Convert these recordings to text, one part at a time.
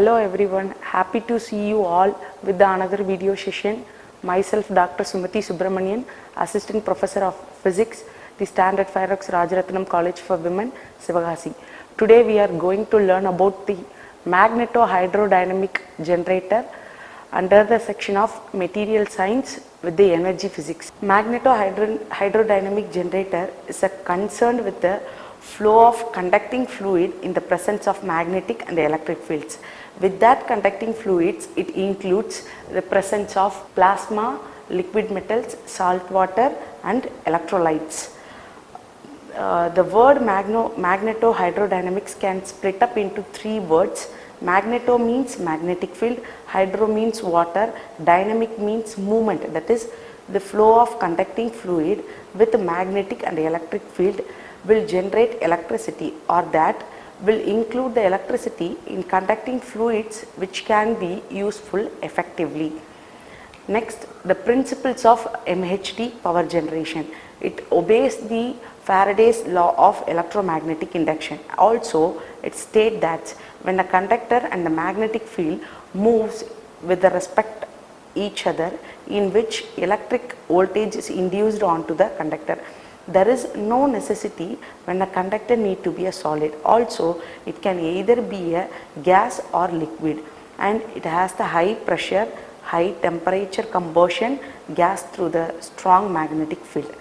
Hello everyone, happy to see you all with the another video session. Myself Dr.S.Sumathi Subramanian, Assistant Professor of Physics, the Standard Fireworks Rajaratnam College for Women, Sivagasi. Today we are going to learn about the Magneto hydrodynamic generator under the section of material science with the energy physics. Magneto hydrodynamic generator is concerned with the flow of conducting fluid in the presence of magnetic and electric fields. With that conducting fluids, it includes the presence of plasma, liquid metals, salt water and electrolytes. The word magneto hydrodynamics can split up into three words. Magneto means magnetic field, hydro means water, dynamic means movement, that is the flow of conducting fluid with magnetic and electric field will generate electricity, or that will include the electricity in conducting fluids which can be useful effectively. Next, the principles of MHD power generation. It obeys the Faraday's law of electromagnetic induction. Also, it states that when a conductor and the magnetic field moves with respect each other, in which electric voltage is induced onto the conductor, there is no necessity when a conductor need to be a solid. Also, it can either be a gas or liquid, and it has the high pressure, high temperature combustion gas through the strong magnetic field.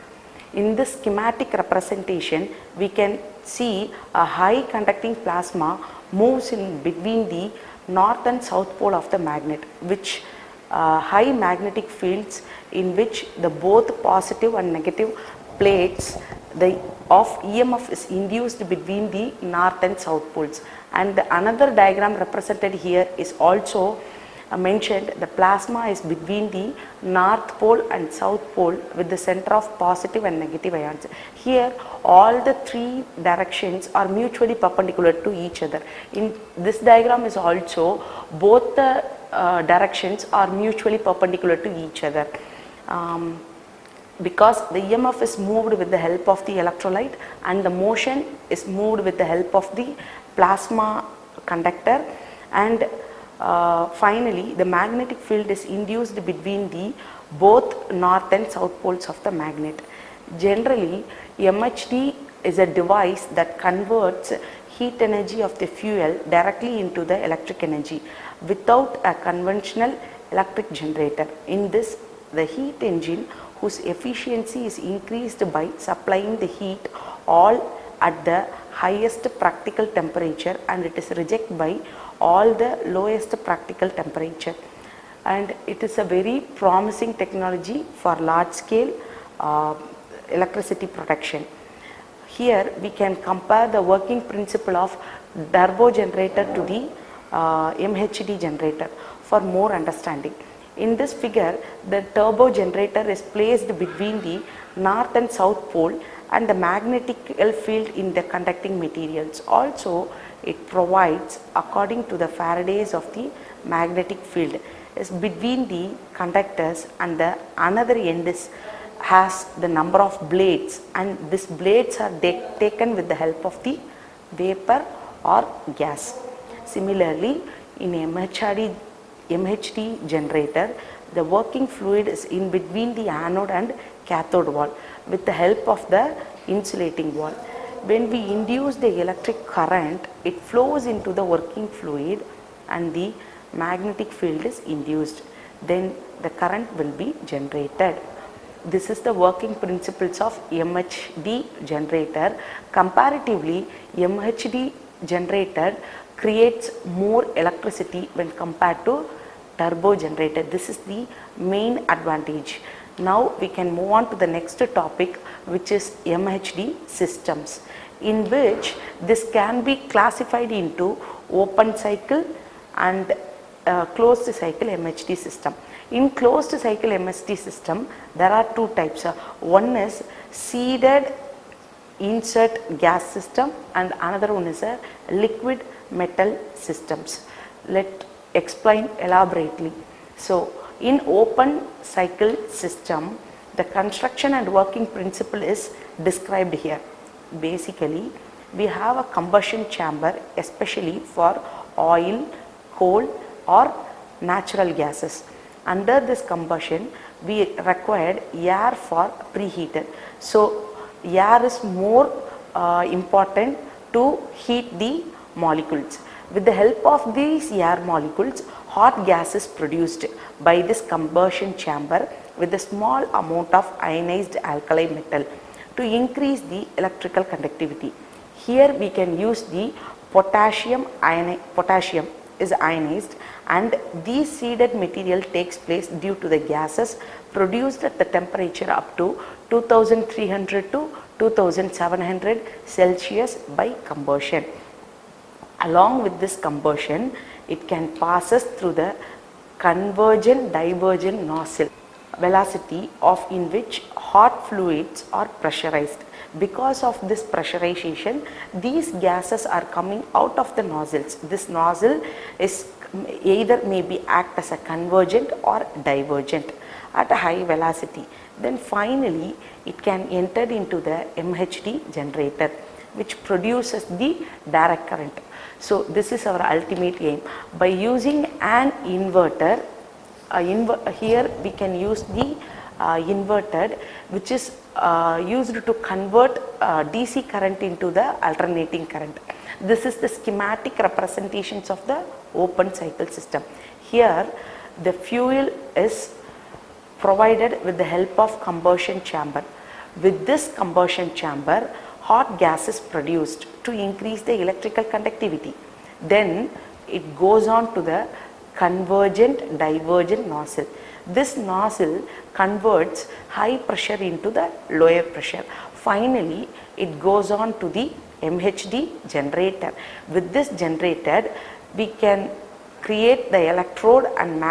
In this schematic representation, we can see a high conducting plasma moves in between the north and south pole of the magnet, which high magnetic fields in which the both positive and negative plates of EMF is induced between the north and south poles. And another diagram represented here is also mentioned. The plasma is between the north pole and south pole with the center of positive and negative ions. Here all the three directions are mutually perpendicular to each other. In this diagram is also both the directions are mutually perpendicular to each other. Because the EMF is moved with the help of the electrolyte and the motion is moved with the help of the plasma conductor, and finally the magnetic field is induced between the both north and south poles of the magnet. Generally, MHD is a device that converts heat energy of the fuel directly into the electric energy without a conventional electric generator. In this, the heat engine, whose efficiency is increased by supplying the heat all at the highest practical temperature, and it is rejected by all the lowest practical temperature. And it is a very promising technology for large scale electricity production. Here we can compare the working principle of turbo generator to the MHD generator for more understanding. In this figure, the turbo generator is placed between the north and south pole and the magnetic field in the conducting materials. Also, it provides, according to the Faraday's of the magnetic field, is between the conductors, and the another end has the number of blades, and these blades are taken with the help of the vapor or gas. Similarly, in MHD generator, the working fluid is in between the anode and cathode wall with the help of the insulating wall. When we induce the electric current, it flows into the working fluid and the magnetic field is induced. Then the current will be generated. This is the working principles of MHD generator. Comparatively, MHD generator creates more electricity when compared to turbo generator. This is the main advantage. Now we can move on to the next topic, which is MHD systems, in which this can be classified into open cycle and closed cycle MHD system. In closed cycle MHD system, there are two types. One is seeded insert gas system, and another one is a liquid metal systems. Let explain elaborately. So, in open cycle system, the construction and working principle is described here. Basically, we have a combustion chamber, especially for oil, coal or natural gases. Under this combustion, we required air for preheater. So air is more important to heat the molecules. With the help of these air molecules, hot gas is produced by this combustion chamber with a small amount of ionized alkali metal to increase the electrical conductivity. Here we can use the potassium is ionized, and this seeded material takes place due to the gases produced at the temperature up to 2300 to 2700 Celsius by combustion. Along with this combustion, it can passes through the convergent divergent nozzle velocity of in which hot fluids are pressurized. Because of this pressurization, these gases are coming out of the nozzles. This nozzle is either maybe act as a convergent or divergent at a high velocity. Then finally it can enter into the MHD generator, which produces the direct current. So this is our ultimate aim. By using an inverter, here we can use the inverter, which is used to convert DC current into the alternating current. This is the schematic representations of the open cycle system. Here the fuel is provided with the help of combustion chamber. With this combustion chamber, hot gas is produced to increase the electrical conductivity. Then it goes on to the convergent divergent nozzle. This nozzle converts high pressure into the lower pressure. Finally, it goes on to the MHD generator. With this generator, we can create the electrode and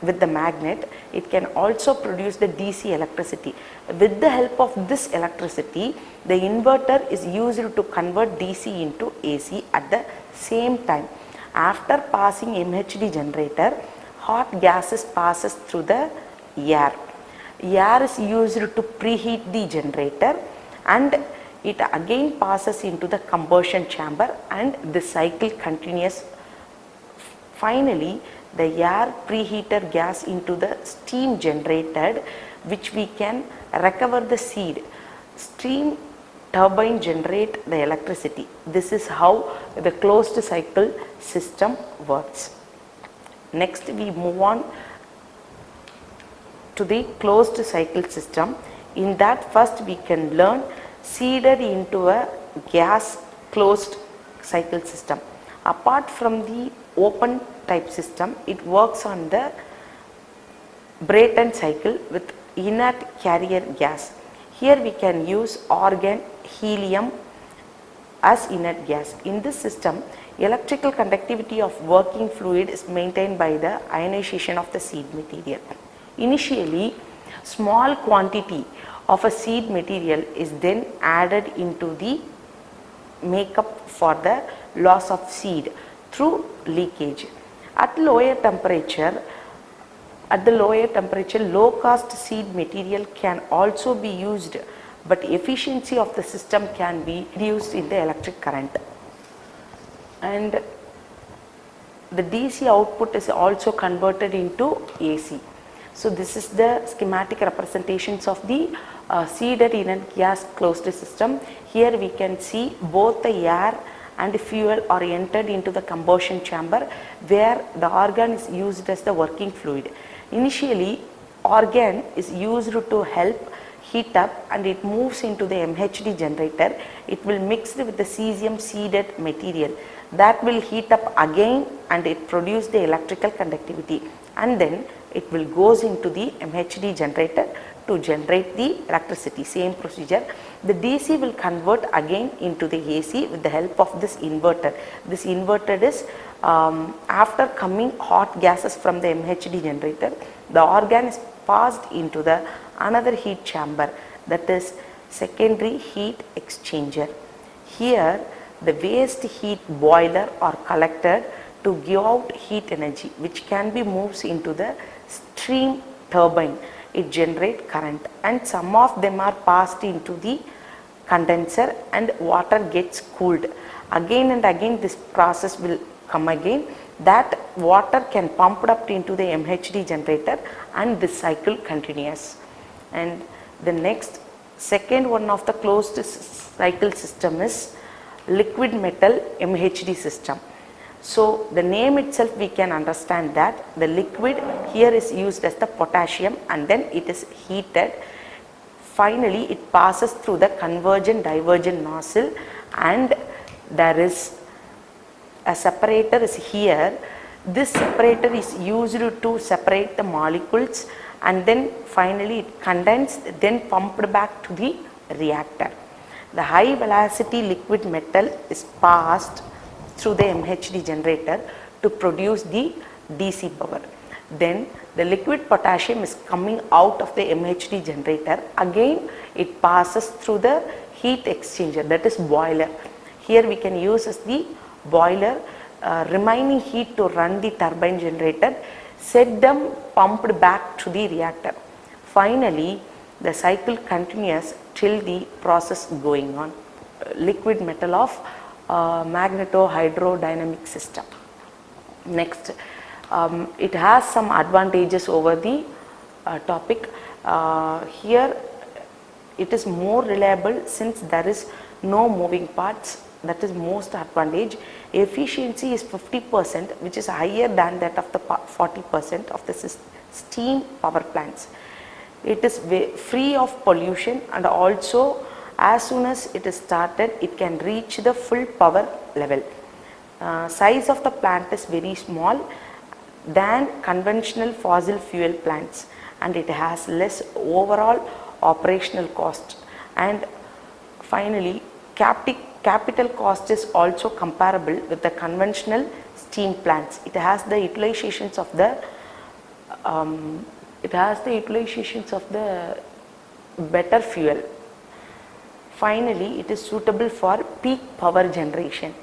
with the magnet. It can also produce the DC electricity. With the help of this electricity, the inverter is used to convert DC into AC at the same time. After passing MHD generator, hot gases passes through the air. Air is used to preheat the generator, and it again passes into the combustion chamber, and the cycle continues. Finally, the air preheater gas into the steam generated, which we can recover the seed. Steam turbine generate the electricity. This is how the closed cycle system works. Next, we move on to the closed cycle system. In that, first we can learn seeded into a gas closed cycle system. Apart from the open type system, it works on the Brayton cycle with inert carrier gas. Here we can use argon, helium as inert gas. In this system, electrical conductivity of working fluid is maintained by the ionization of the seed material. Initially, small quantity of a seed material is then added into the makeup for the loss of seed through leakage. At the lower temperature, low cost seed material can also be used, but efficiency of the system can be reduced in the electric current. And the DC output is also converted into AC. So this is the schematic representations of the seeded inert gas closed system. Here we can see both the air and fuel are entered into the combustion chamber, where the argon is used as the working fluid. Initially, argon is used to help heat up, and it moves into the MHD generator. It will mix with the cesium seeded material that will heat up again, and it produce the electrical conductivity, and then it will goes into the MHD generator to generate the electricity. Same procedure. The DC will convert again into the AC with the help of this inverter. This inverter is after coming hot gases from the MHD generator, the argon is passed into the another heat chamber, that is secondary heat exchanger. Here the waste heat boiler are collected to give out heat energy, which can be moved into the steam turbine. It generate current, and some of them are passed into the condenser, and water gets cooled. Again and again this process will come again. that water can pump up into the MHD generator, and this cycle continues. And the next second one of the closed cycle system is liquid metal MHD system. So the name itself we can understand that the liquid here is used as the potassium, and then it is heated. Finally it passes through the convergent divergent nozzle, and there is a separator is here. This separator is used to separate the molecules, and then finally it condensed, then pumped back to the reactor. The high velocity liquid metal is passed through the MHD generator to produce the DC power. Then the liquid potassium is coming out of the MHD generator. Again it passes through the heat exchanger, that is boiler. Here we can use as the boiler, remaining heat to run the turbine generator, set them pumped back to the reactor. Finally the cycle continues till the process going on. Liquid metal of Magneto hydrodynamic system. Next, it has some advantages over the topic. Here it is more reliable since there is no moving parts. That is most advantage. Efficiency is 50%, which is higher than that of the 40% of the steam power plants. It is free of pollution, and also as soon as it is started it can reach the full power level. Size of the plant is very small than conventional fossil fuel plants, and it has less overall operational cost. And finally capital cost is also comparable with the conventional steam plants. It has the utilizations of the better fuel. Finally it is suitable for peak power generation.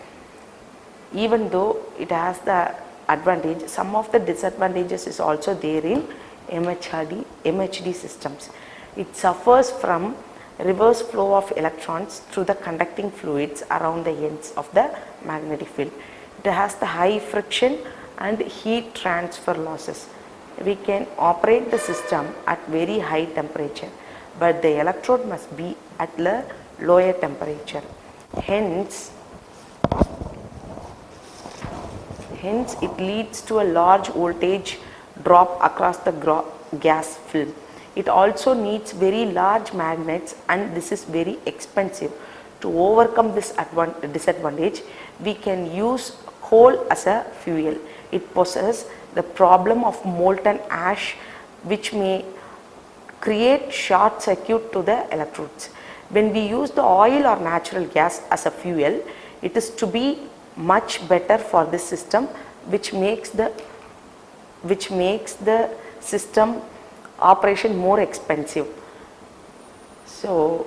Even though it has the advantage, some of the disadvantages is also there in MHD systems. It suffers from reverse flow of electrons through the conducting fluids around the ends of the magnetic field. It has the high friction and heat transfer losses. We can operate the system at very high temperature, but the electrode must be at the lower temperature. Hence it leads to a large voltage drop across the gas film. It also needs very large magnets, and this is very expensive. To overcome this disadvantage, we can use coal as a fuel. It possesses the problem of molten ash, which may create short circuit to the electrodes. When we use the oil or natural gas as a fuel, it is to be much better for this system, which makes the system operation more expensive. So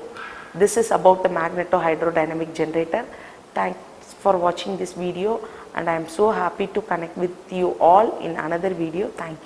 this is about the Magneto hydrodynamic generator. Thanks for watching this video, and I am so happy to connect with you all in another video. Thank you.